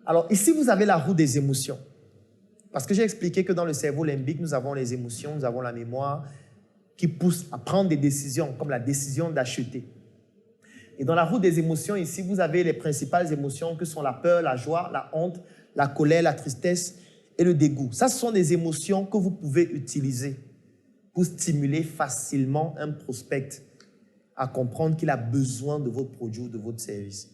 Alors ici, vous avez la roue des émotions. Parce que j'ai expliqué que dans le cerveau limbique, nous avons les émotions, nous avons la mémoire qui pousse à prendre des décisions, comme la décision d'acheter. Et dans la roue des émotions, ici, vous avez les principales émotions que sont la peur, la joie, la honte, la colère, la tristesse et le dégoût. Ça, ce sont des émotions que vous pouvez utiliser pour stimuler facilement un prospect à comprendre qu'il a besoin de votre produit ou de votre service.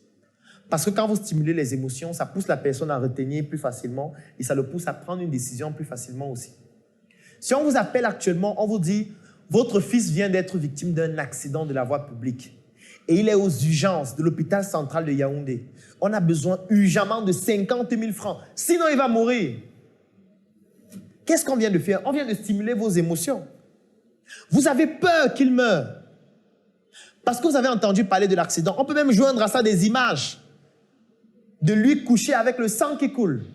Parce que quand vous stimulez les émotions, ça pousse la personne à retenir plus facilement et ça le pousse à prendre une décision plus facilement aussi. Si on vous appelle actuellement, on vous dit « Votre fils vient d'être victime d'un accident de la voie publique et il est aux urgences de l'hôpital central de Yaoundé. On a besoin urgemment de 50 000 francs, sinon il va mourir. » Qu'est-ce qu'on vient de faire? On vient de stimuler vos émotions. Vous avez peur qu'il meure. Parce que vous avez entendu parler de l'accident. On peut même joindre à ça des images de lui couché avec le sang qui coule.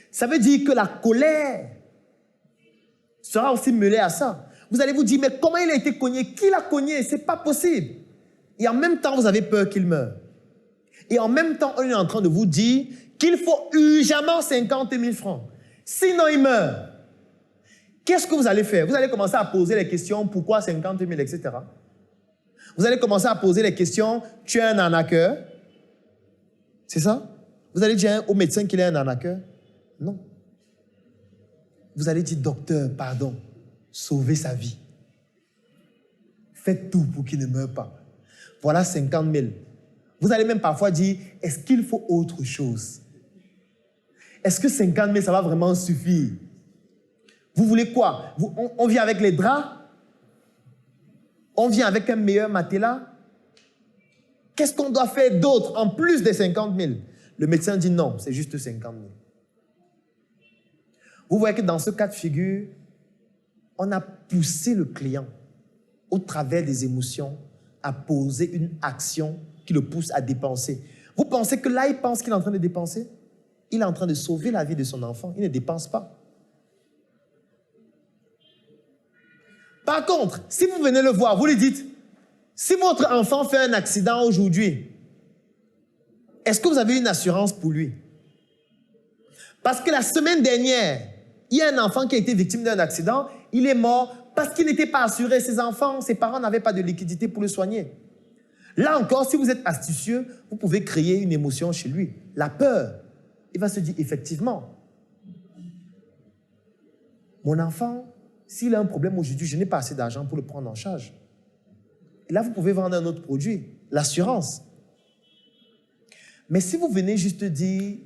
Ça veut dire que la colère sera aussi mêlée à ça. Vous allez vous dire, mais comment il a été cogné? Qui l'a cogné? C'est pas possible. Et en même temps, vous avez peur qu'il meure. Et en même temps, on est en train de vous dire qu'il faut urgemment 50 000 francs. Sinon, il meurt. Qu'est-ce que vous allez faire? Vous allez commencer à poser les questions, pourquoi 50 000, etc. Vous allez commencer à poser les questions, tu es un arnaqueur? C'est ça? Vous allez dire au médecin qu'il est un arnaqueur? Non. Vous allez dire, docteur, pardon, sauvez sa vie. Faites tout pour qu'il ne meure pas. Voilà 50 000. Vous allez même parfois dire, est-ce qu'il faut autre chose? Est-ce que 50 000, ça va vraiment suffire? Vous voulez quoi? On vient avec les draps? On vient avec un meilleur matelas? Qu'est-ce qu'on doit faire d'autre en plus des 50 000? Le médecin dit non, c'est juste 50 000. Vous voyez que dans ce cas de figure, on a poussé le client au travers des émotions à poser une action qui le pousse à dépenser. Vous pensez que là, il pense qu'il est en train de dépenser? Il est en train de sauver la vie de son enfant. Il ne dépense pas. Par contre, si vous venez le voir, vous lui dites, si votre enfant fait un accident aujourd'hui, est-ce que vous avez une assurance pour lui? Parce que la semaine dernière, il y a un enfant qui a été victime d'un accident, il est mort parce qu'il n'était pas assuré. Ses enfants, ses parents n'avaient pas de liquidité pour le soigner. Là encore, si vous êtes astucieux, vous pouvez créer une émotion chez lui, la peur. Il va se dire, effectivement, mon enfant, s'il a un problème aujourd'hui, je n'ai pas assez d'argent pour le prendre en charge. Et là, vous pouvez vendre un autre produit, l'assurance. Mais si vous venez juste dire,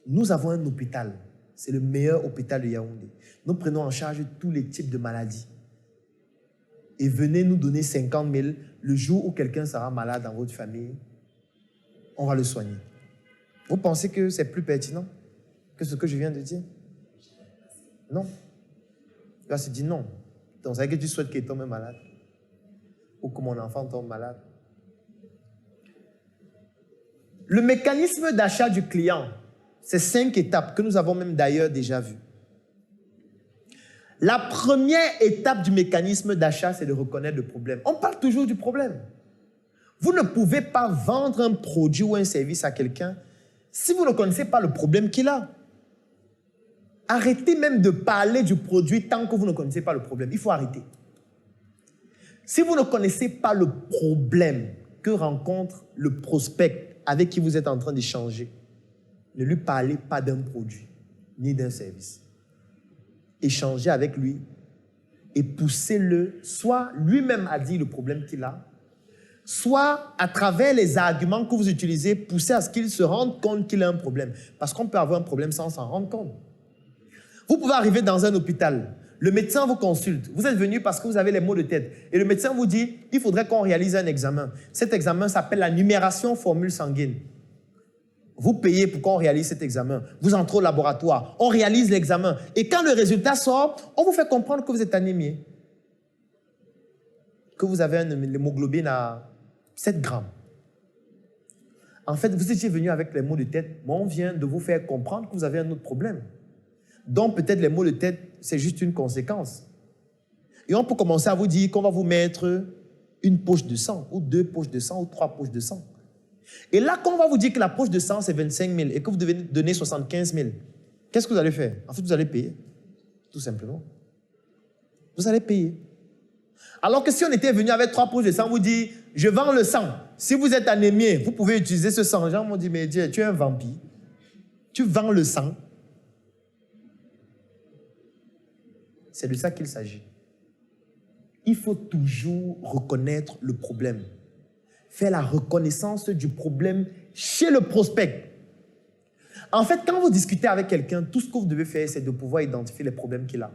nous avons un hôpital, c'est le meilleur hôpital de Yaoundé. Nous prenons en charge tous les types de maladies. Et venez nous donner 50 000 le jour où quelqu'un sera malade dans votre famille, on va le soigner. Vous pensez que c'est plus pertinent que ce que je viens de dire? Non. Il va se dire non. Donc, ça veut dire que tu souhaites qu'il tombe malade. Ou que mon enfant tombe malade. Le mécanisme d'achat du client, c'est 5 étapes que nous avons même d'ailleurs déjà vues. La première étape du mécanisme d'achat, c'est de reconnaître le problème. On parle toujours du problème. Vous ne pouvez pas vendre un produit ou un service à quelqu'un si vous ne connaissez pas le problème qu'il a. Arrêtez même de parler du produit tant que vous ne connaissez pas le problème. Il faut arrêter. Si vous ne connaissez pas le problème que rencontre le prospect avec qui vous êtes en train d'échanger, ne lui parlez pas d'un produit ni d'un service. Échangez avec lui et poussez-le, soit lui-même à dire le problème qu'il a, soit à travers les arguments que vous utilisez, poussez à ce qu'il se rende compte qu'il a un problème. Parce qu'on peut avoir un problème sans s'en rendre compte. Vous pouvez arriver dans un hôpital, le médecin vous consulte, vous êtes venu parce que vous avez les maux de tête, et le médecin vous dit, il faudrait qu'on réalise un examen. Cet examen s'appelle la numération formule sanguine. Vous payez pour qu'on réalise cet examen. Vous entrez au laboratoire, on réalise l'examen. Et quand le résultat sort, on vous fait comprendre que vous êtes anémié. Que vous avez une hémoglobine à 7 grammes. En fait, vous étiez venu avec les maux de tête, mais on vient de vous faire comprendre que vous avez un autre problème. Donc peut-être les maux de tête, c'est juste une conséquence. Et on peut commencer à vous dire qu'on va vous mettre une poche de sang, ou 2 poches de sang, ou 3 poches de sang. Et là, quand on va vous dire que la poche de sang, c'est 25 000 et que vous devez donner 75 000, qu'est-ce que vous allez faire? En fait, vous allez payer. Tout simplement. Vous allez payer. Alors que si on était venu avec 3 poches de sang, on vous dit, je vends le sang. Si vous êtes anémié, vous pouvez utiliser ce sang. Les gens m'ont dit, mais Dieu, tu es un vampire. Tu vends le sang. C'est de ça qu'il s'agit. Il faut toujours reconnaître le problème. Faire la reconnaissance du problème chez le prospect. En fait, quand vous discutez avec quelqu'un, tout ce que vous devez faire, c'est de pouvoir identifier les problèmes qu'il a.